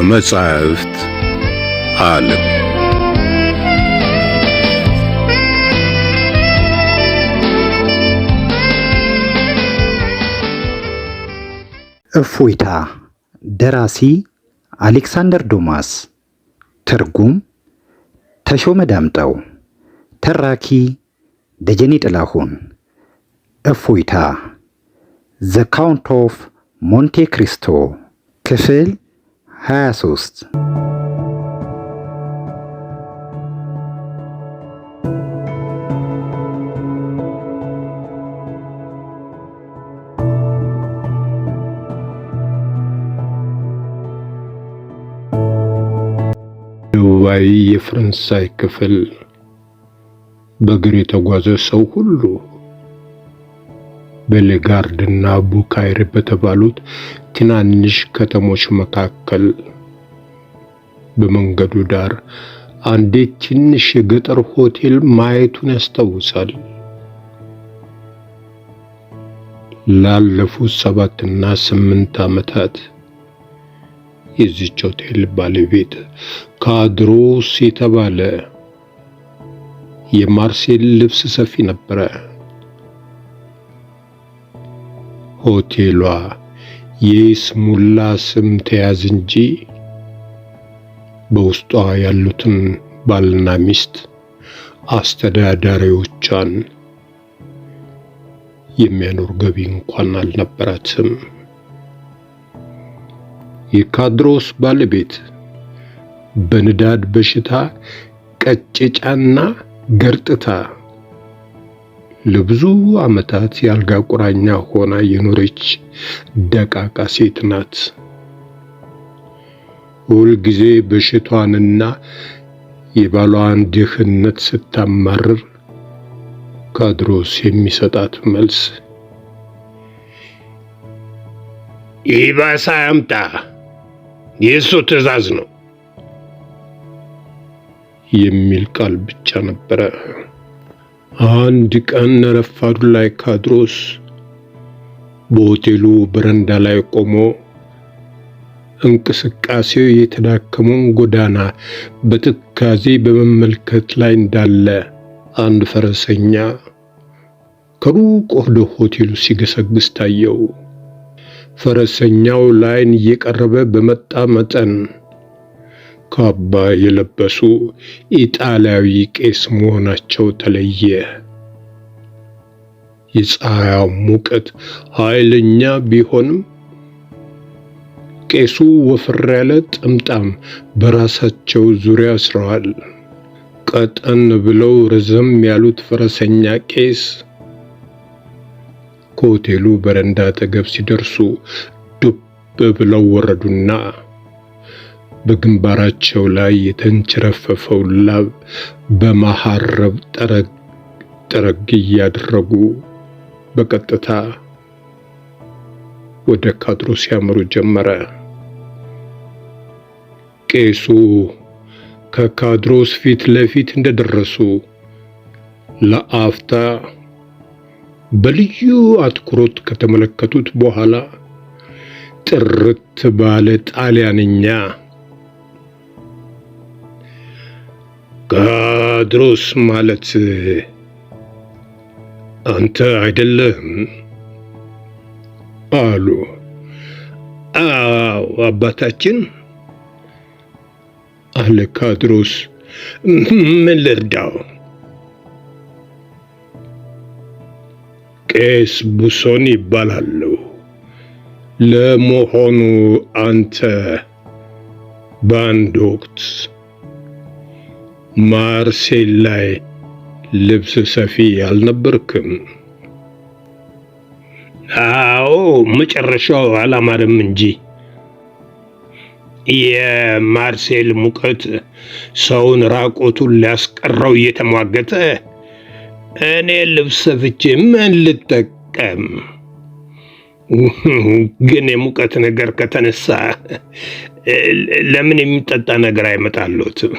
የመጻሕፍት ዓለም እፎይታ። ደራሲ አሌክሳንደር ዱማስ። ትርጉም ተሾመ ዳምጠው። ተራኪ ደጀኔ ጥላሁን። እፎይታ ዘ ካውንት ኦፍ ሞንቴ ክሪስቶ ክፍል 23። ደቡባዊ የፈረንሳይ ክፍል በእግር የተጓዘ ሰው ሁሉ በሌጋርድና ቡካይር በተባሉት ትናንሽ ከተሞች መካከል በመንገዱ ዳር አንዲት ትንሽ የገጠር ሆቴል ማየቱን ያስታውሳል። ላለፉት 7 እና 8 ዓመታት የዚህች ሆቴል ባለቤት ካድሮስ የተባለ የማርሴል ልብስ ሰፊ ነበረ። ሆቴሏ የስሙላ ስም ተያዝ እንጂ በውስጧ ያሉትን ባልና ሚስት አስተዳዳሪዎቿን የሚያኖር ገቢ እንኳን አልነበራትም። የካድሮስ ባለቤት በንዳድ በሽታ ቀጭጫና ገርጥታ ለብዙ ዓመታት ያልጋ ቁራኛ ሆና የኖረች ደቃቃ ሴት ናት። ሁል ጊዜ በሽታዋንና የባሏን ድህነት ስታማርር ካድሮስ የሚሰጣት መልስ ይባሳ ያምጣ፣ የእሱ ትዕዛዝ ነው የሚል ቃል ብቻ ነበረ። አንድ ቀን ረፋዱ ላይ ካድሮስ በሆቴሉ በረንዳ ላይ ቆሞ እንቅስቃሴው የተዳከመውን ጎዳና በትካዜ በመመልከት ላይ እንዳለ አንድ ፈረሰኛ ከሩቅ ወደ ሆቴሉ ሲገሰግስ ታየው። ፈረሰኛው ላይን እየቀረበ በመጣ መጠን ካባ የለበሱ ኢጣሊያዊ ቄስ መሆናቸው ተለየ። የፀሐዩ ሙቀት ኃይለኛ ቢሆንም ቄሱ ወፈር ያለ ጥምጣም በራሳቸው ዙሪያ አስረዋል። ቀጠን ብለው ረዘም ያሉት ፈረሰኛ ቄስ ከሆቴሉ በረንዳ አጠገብ ሲደርሱ ዱብ ብለው ወረዱና በግንባራቸው ላይ የተንቸረፈፈው ላብ በመሐረብ ጠረግ እያደረጉ በቀጥታ ወደ ካድሮስ ያመሩ ጀመረ። ቄሱ ከካድሮስ ፊት ለፊት እንደደረሱ ለአፍታ በልዩ አትኩሮት ከተመለከቱት በኋላ ጥርት ባለ ጣሊያንኛ ካድሮስ ማለት አንተ አይደለህም አሉ። አዎ አባታችን አለ ካድሮስ። ምን ልርዳው? ቄስ ቡሶን ይባላሉ። ለመሆኑ አንተ በአንድ ወቅት ማርሴል ላይ ልብስ ሰፊ አልነበርክም? አዎ፣ መጨረሻው አላማረም እንጂ የማርሴል ሙቀት ሰውን ራቆቱን ሊያስቀረው እየተሟገተ እኔ ልብስ ሰፍቼ ምን ልጠቀም? ግን የሙቀት ነገር ከተነሳ ለምን የሚጠጣ ነገር አይመጣልዎትም?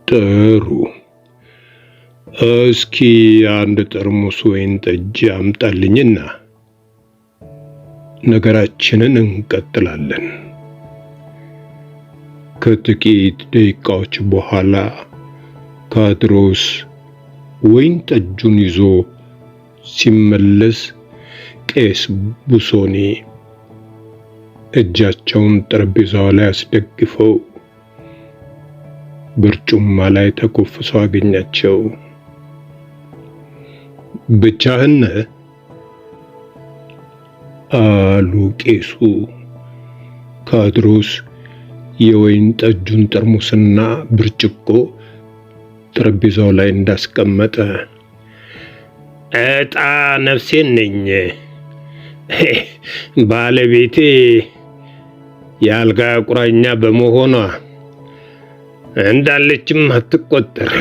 ጥሩ፣ እስኪ አንድ ጠርሙስ ወይን ጠጅ አምጣልኝና ነገራችንን እንቀጥላለን። ከጥቂት ደቂቃዎች በኋላ ካድሮስ ወይን ጠጁን ይዞ ሲመለስ ቄስ ቡሶኒ እጃቸውን ጠረጴዛው ላይ አስደግፈው በርጩማ ላይ ተኮፍሰው አገኛቸው። ብቻህን አሉ ቄሱ። ካድሮስ የወይን ጠጁን ጠርሙስና ብርጭቆ ጠረጴዛው ላይ እንዳስቀመጠ እጣ ነፍሴን ነኝ። ባለቤቴ የአልጋ ቁራኛ በመሆኗ እንዳለችም አትቆጠር።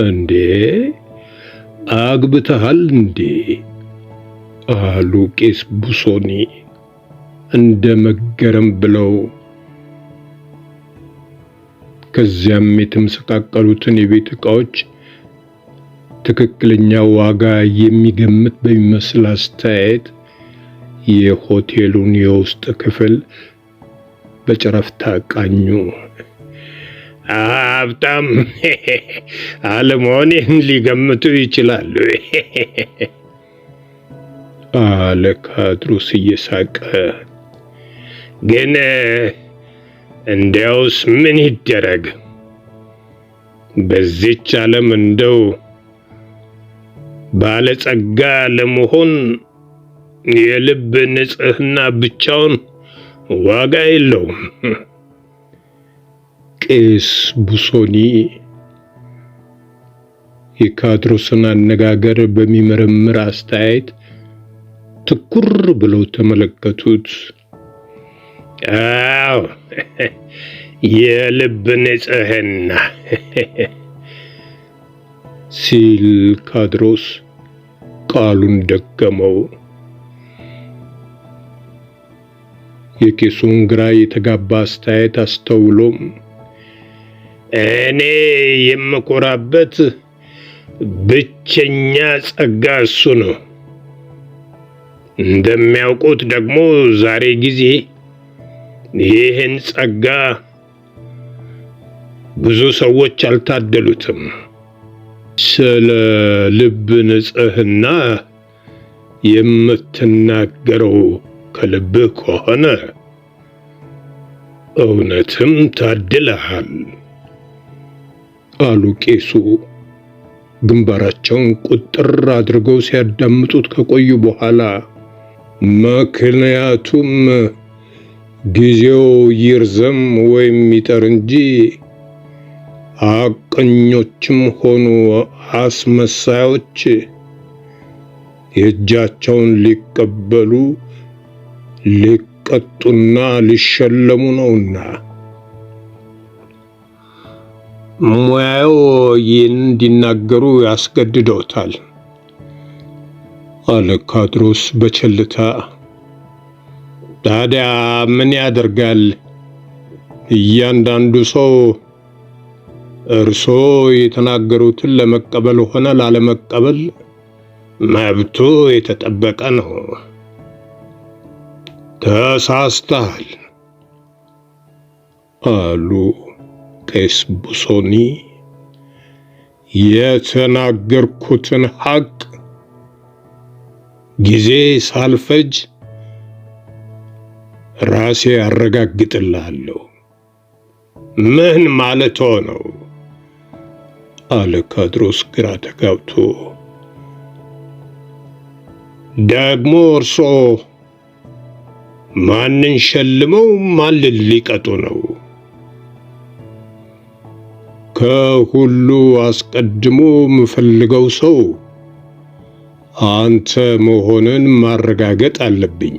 እንዴ አግብተሃል እንዴ? አሉ ቄስ ቡሶኒ እንደ መገረም ብለው። ከዚያም የተመሰቃቀሉትን የቤት ዕቃዎች ትክክለኛ ዋጋ የሚገምት በሚመስል አስተያየት የሆቴሉን የውስጥ ክፍል በጨረፍታ ቃኙ። ሀብታም አለመሆኔን ሊገምቱ ይችላሉ አለ ካድሮስ እየሳቀ። ግን እንዲያውስ ምን ይደረግ፣ በዚች ዓለም እንደው ባለጸጋ ለመሆን የልብ ንጽህና ብቻውን ዋጋ የለውም። ቄስ ቡሶኒ የካድሮስን አነጋገር በሚመረምር አስተያየት ትኩር ብለው ተመለከቱት። አዎ የልብ ንጽህና ሲል ካድሮስ ቃሉን ደገመው። የቄሱን ግራ የተጋባ አስተያየት አስተውሎም እኔ የምኮራበት ብቸኛ ጸጋ እሱ ነው። እንደሚያውቁት ደግሞ ዛሬ ጊዜ ይህን ጸጋ ብዙ ሰዎች አልታደሉትም። ስለ ልብ ንጽህና የምትናገረው ከልብህ ከሆነ እውነትም ታድለሃል አሉ ቄሱ ግንባራቸውን ቁጥር አድርገው ሲያዳምጡት ከቆዩ በኋላ። ምክንያቱም ጊዜው ይርዘም ወይም ይጠር እንጂ ሐቀኞችም ሆኑ አስመሳዮች የእጃቸውን ሊቀበሉ ሊቀጡና ሊሸለሙ ነውና። ሙያው ይህን እንዲናገሩ ያስገድደውታል አለ ካድሮስ በቸልታ። ታዲያ ምን ያደርጋል? እያንዳንዱ ሰው እርሶ የተናገሩትን ለመቀበል ሆነ ላለመቀበል መብቱ የተጠበቀ ነው። ተሳስተሃል አሉ ቄስ ቡሶኒ። የተናገርኩትን ሐቅ ጊዜ ሳልፈጅ ራሴ አረጋግጥልሃለሁ። ምን ማለት ነው? አለ ካድሮስ ግራ ተጋብቶ። ደግሞ እርሶ ማንን ሸልመው ማንን ሊቀጡ ነው? ከሁሉ አስቀድሞ የምፈልገው ሰው አንተ መሆንን ማረጋገጥ አለብኝ።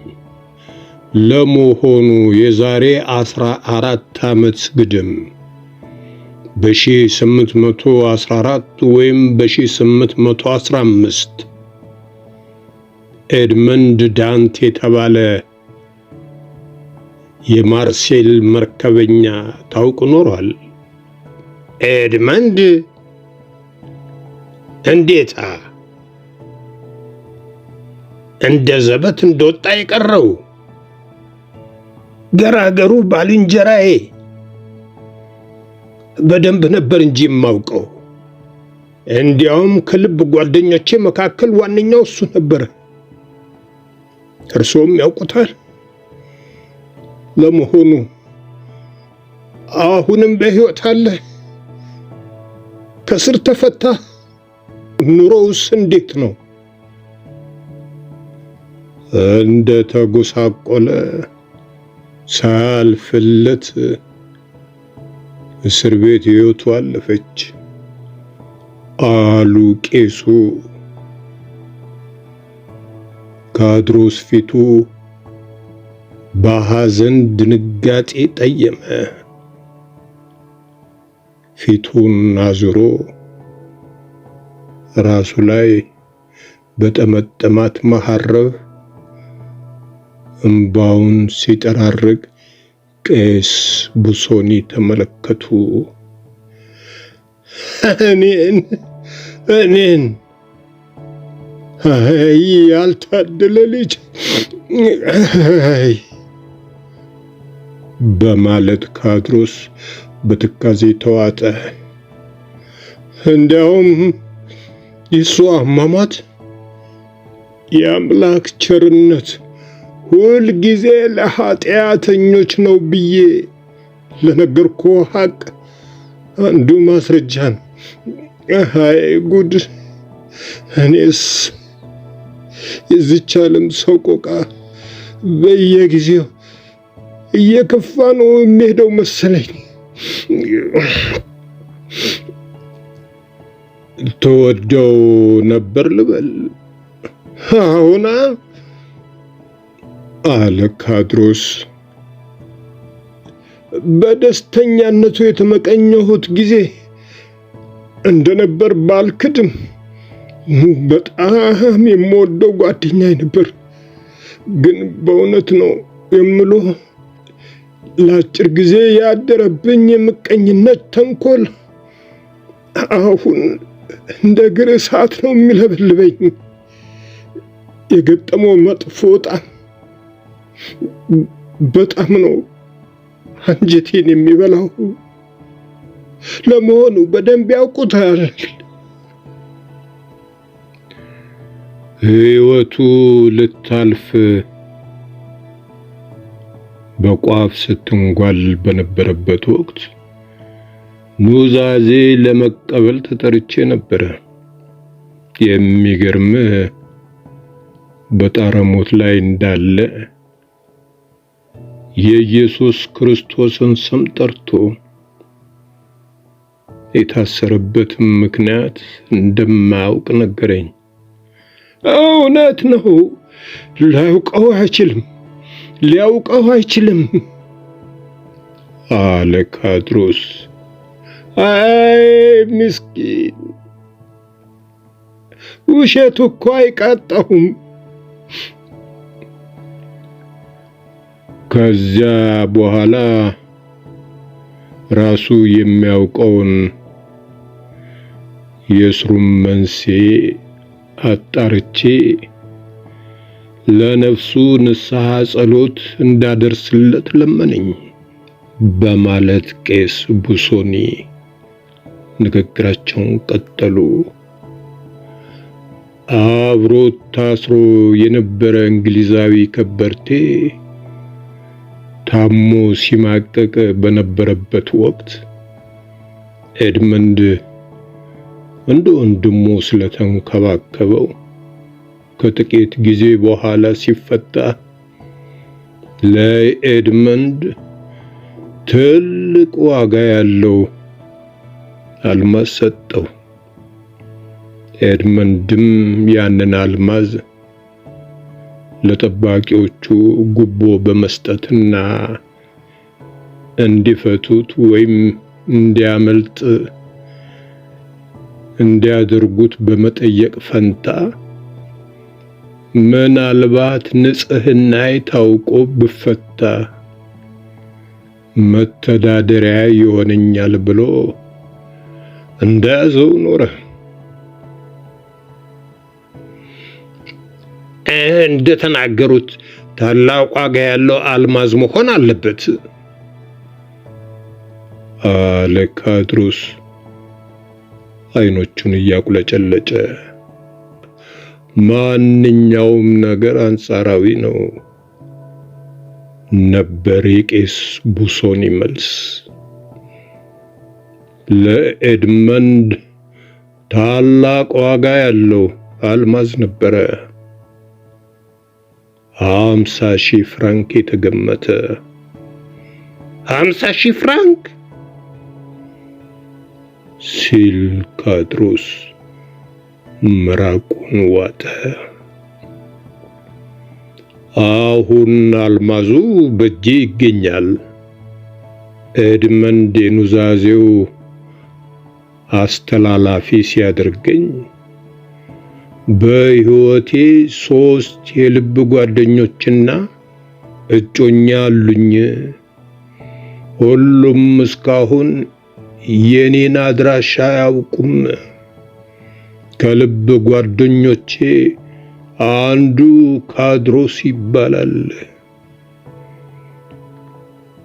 ለመሆኑ የዛሬ 14 ዓመት ግድም በ1814 ወይም በ1815 ኤድመንድ ዳንት የተባለ የማርሴል መርከበኛ ታውቁ ኖሯል? ኤድመንድ? እንዴታ! እንደ ዘበት እንደወጣ የቀረው ገራገሩ ባልንጀራዬ በደንብ ነበር እንጂ የማውቀው። እንዲያውም ከልብ ጓደኞቼ መካከል ዋነኛው እሱ ነበር። እርሶም ያውቁታል። ለመሆኑ አሁንም በሕይወት አለ? ከስር ተፈታ? ኑሮውስ እንዴት ነው? እንደ ተጎሳቆለ ሳልፍለት እስር ቤት ሕይወቱ አለፈች አሉ ቄሱ። ካድሮስ ፊቱ በሐዘን ድንጋጤ ጠየመ። ፊቱን አዙሮ ራሱ ላይ በጠመጠማት መሐረብ እንባውን ሲጠራርግ ቄስ ቡሶኒ ተመለከቱ። እኔን አይ ያልታደለ ልጅ በማለት ካድሮስ በትካዜ ተዋጠ። እንዲያውም የሱ አሟሟት የአምላክ ቸርነት ሁል ጊዜ ለኃጢአተኞች ነው ብዬ ለነገርኩ ሐቅ አንዱ ማስረጃ ነው። አይ ጉድ! እኔስ የዚች ዓለም ሰቆቃ በየጊዜው እየከፋ ነው የሚሄደው መሰለኝ። ተወደው ነበር ልበል? አሁና አለ ካድሮስ። በደስተኛነቱ የተመቀኘሁት ጊዜ እንደነበር ባልክድም በጣም የምወደው ጓደኛዬ ነበር። ግን በእውነት ነው የምለው ለአጭር ጊዜ ያደረብኝ የምቀኝነት ተንኮል አሁን እንደ ግር እሳት ነው የሚለበልበኝ። የገጠመው መጥፎ በጣም ነው አንጀቴን የሚበላው። ለመሆኑ በደንብ ያውቁታል? ሕይወቱ ልታልፍ በቋፍ ስትንጓል በነበረበት ወቅት ኑዛዜ ለመቀበል ተጠርቼ ነበረ። የሚገርም በጣረሞት ላይ እንዳለ የኢየሱስ ክርስቶስን ስም ጠርቶ የታሰረበትን ምክንያት እንደማያውቅ ነገረኝ። እውነት ነው፣ ሊያውቀው አይችልም አለ ካድሮስ። አይ ምስኪን፣ ውሸቱ እኮ አይቃጣውም። ከዚያ በኋላ ራሱ የሚያውቀውን የእስሩን መንስኤ አጣርቼ ለነፍሱ ንስሐ ጸሎት እንዳደርስለት ለመነኝ በማለት ቄስ ቡሶኒ ንግግራቸውን ቀጠሉ። አብሮት ታስሮ የነበረ እንግሊዛዊ ከበርቴ ታሞ ሲማቀቅ በነበረበት ወቅት ኤድመንድ እንደ ወንድሙ ስለተንከባከበው ከጥቂት ጊዜ በኋላ ሲፈታ ለኤድመንድ ትልቅ ዋጋ ያለው አልማዝ ሰጠው። ኤድመንድም ያንን አልማዝ ለጠባቂዎቹ ጉቦ በመስጠትና እንዲፈቱት ወይም እንዲያመልጥ እንዲያደርጉት በመጠየቅ ፈንታ ምናልባት ንጽሕናዬ ታውቆ ብፈታ መተዳደሪያ ይሆነኛል ብሎ እንደያዘው ኖረ። እንደተናገሩት ታላቅ ዋጋ ያለው አልማዝ መሆን አለበት አለ ካድሮስ አይኖቹን እያቁለጨለጨ። ማንኛውም ነገር አንጻራዊ ነው ነበር የቄስ ቡሶኒ መልስ። ለኤድመንድ ታላቅ ዋጋ ያለው አልማዝ ነበረ። 50,000 ፍራንክ የተገመተ። 50,000 ፍራንክ ሲል ካድሮስ ምራቁን ዋጠ። አሁን አልማዙ በእጄ ይገኛል። ኤድመንድ የኑዛዜው አስተላላፊ ሲያደርገኝ በሕይወቴ 3 የልብ ጓደኞችና እጮኛ አሉኝ። ሁሉም እስካሁን የኔን አድራሻ አያውቁም። ከልብ ጓደኞቼ አንዱ ካድሮስ ይባላል።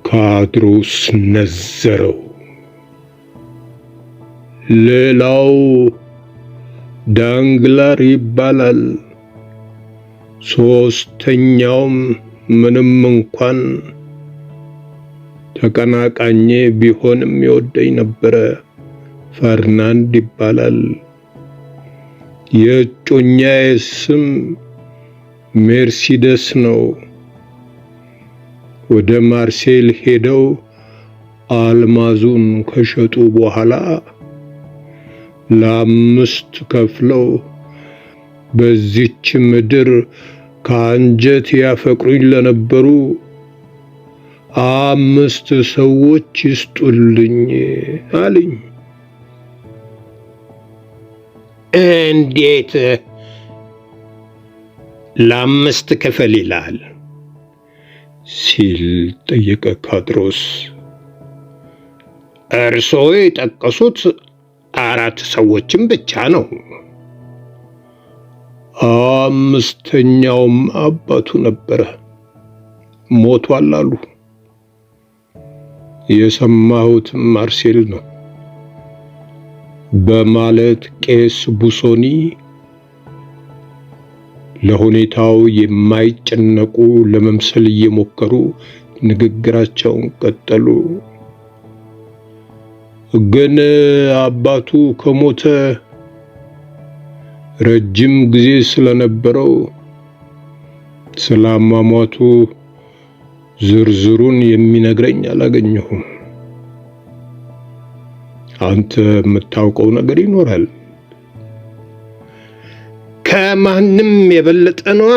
ካድሮስ ነዘረው። ሌላው ዳንግላር ይባላል። ሶስተኛውም ምንም እንኳን ተቀናቃኜ ቢሆንም ይወደኝ ነበረ፣ ፈርናንድ ይባላል። የእጮኛዬ ስም ሜርሲደስ ነው። ወደ ማርሴል ሄደው አልማዙን ከሸጡ በኋላ ለ5 ከፍለው በዚች ምድር ከአንጀት ያፈቅሩኝ ለነበሩ 5 ሰዎች ይስጡልኝ አለኝ። እንዴት ለ5 ክፈል ይላል ሲል ጠየቀ ካድሮስ። እርስዎ የጠቀሱት 4 ሰዎችም ብቻ ነው። 5ኛውም አባቱ ነበረ፣ ሞቷል አሉ። የሰማሁት ማርሴል ነው በማለት ቄስ ቡሶኒ ለሁኔታው የማይጨነቁ ለመምሰል እየሞከሩ ንግግራቸውን ቀጠሉ። ግን አባቱ ከሞተ ረጅም ጊዜ ስለነበረው ስላሟሟቱ ዝርዝሩን የሚነግረኝ አላገኘሁም። አንተ የምታውቀው ነገር ይኖራል? ከማንም የበለጠ ነዋ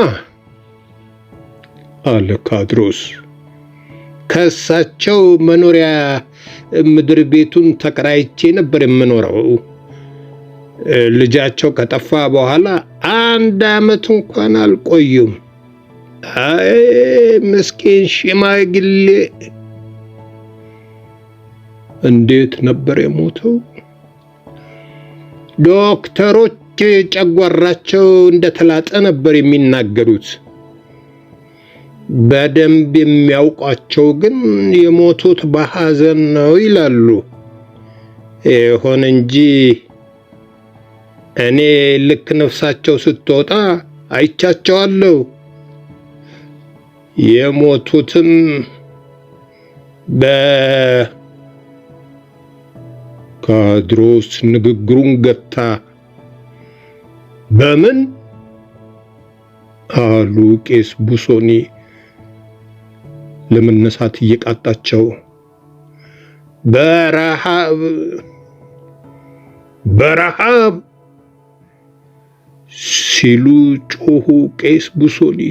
አለ ካድሮስ። ከእሳቸው መኖሪያ ምድር ቤቱን ተከራይቼ ነበር የምኖረው። ልጃቸው ከጠፋ በኋላ 1 ዓመት እንኳን አልቆዩም። አይ ምስኪን ሽማግሌ! እንዴት ነበር የሞተው? ዶክተሮች ጨጓራቸው እንደተላጠ ነበር የሚናገሩት። በደንብ የሚያውቋቸው ግን የሞቱት በሐዘን ነው ይላሉ። ይሁን እንጂ እኔ ልክ ነፍሳቸው ስትወጣ አይቻቸዋለሁ። የሞቱትም ካድሮስ ንግግሩን ገታ። በምን አሉ ቄስ ቡሶኒ ለመነሳት እየቃጣቸው። በረሃብ ሲሉ ጮሁ ቄስ ቡሶኒ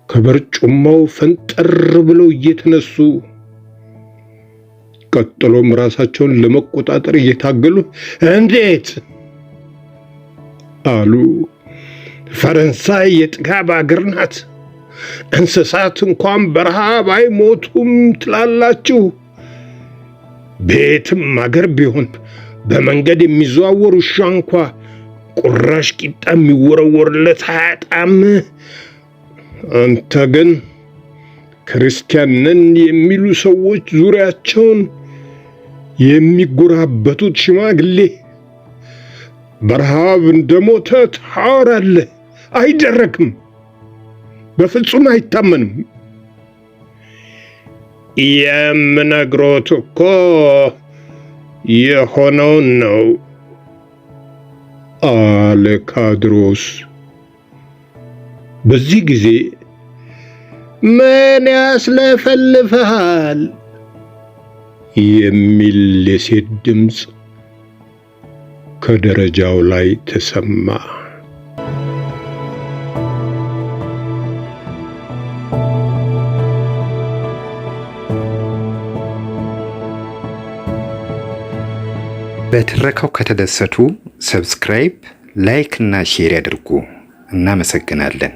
ከበርጩማው ፈንጠር ብለው እየተነሱ። ቀጥሎም ራሳቸውን ለመቆጣጠር እየታገሉ እንዴት አሉ። ፈረንሳይ የጥጋብ አገር ናት። እንስሳት እንኳን በረሃብ አይሞቱም ትላላችሁ። ቤትም አገር ቢሆን በመንገድ የሚዘዋወር ውሻ እንኳ ቁራሽ ቂጣ የሚወረወርለት አያጣም። አንተ ግን ክርስቲያን ነን የሚሉ ሰዎች ዙሪያቸውን የሚጎራበቱት ሽማግሌ በረሃብ እንደሞተ ታወራለህ። አይደረግም፣ በፍጹም አይታመንም። የምነግሮት እኮ የሆነውን ነው አለ ካድሮስ። በዚህ ጊዜ ምን ያስለፈልፍሃል የሚል የሴት ድምፅ ከደረጃው ላይ ተሰማ። በትረካው ከተደሰቱ ሰብስክራይብ፣ ላይክ እና ሼር ያድርጉ። እናመሰግናለን።